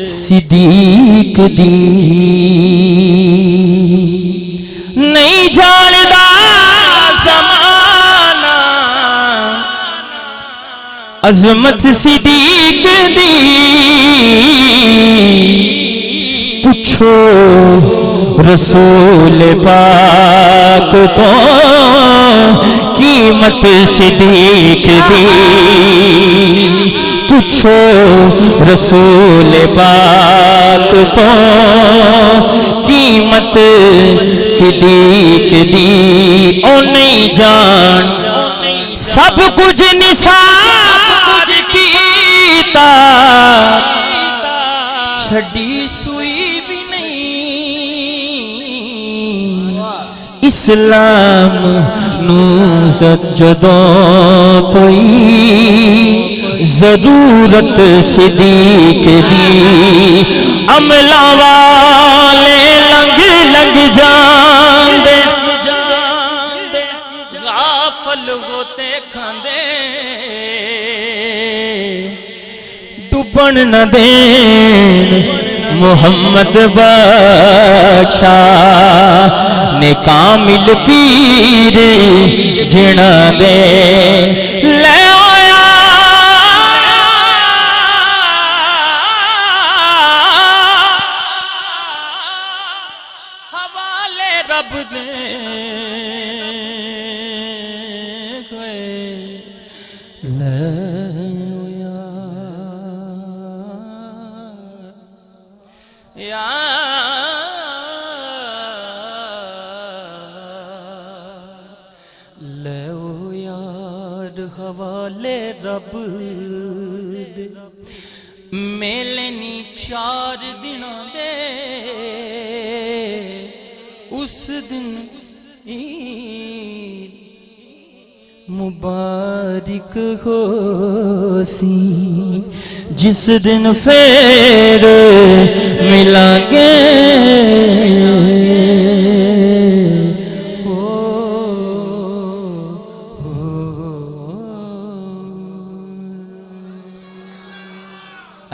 صدیق دی نہیں جاندا زمانہ عظمت صدیق دی پوچھو رسول پاک تو قیمت صدیق دی پوچھو رسول پاک تو قیمت صدیق دی او نہیں جان سب کچھ نثار کیتا چھڑی سوئی بھی نہیں اسلام نو جدوں پئی ضرورت صدیق دی عملہ والے لنگ لنگ جاندے غافل ہوتے کھاندے ڈوبن نہ دین محمد بادشاہ نے کامل پیر جنا دے لے آیا حوالے رب دے لو یار حوالے رب دے میلے نی 4 دنوں دے اس دن عید مبارک ہو سی جس دن پھر ملیں گے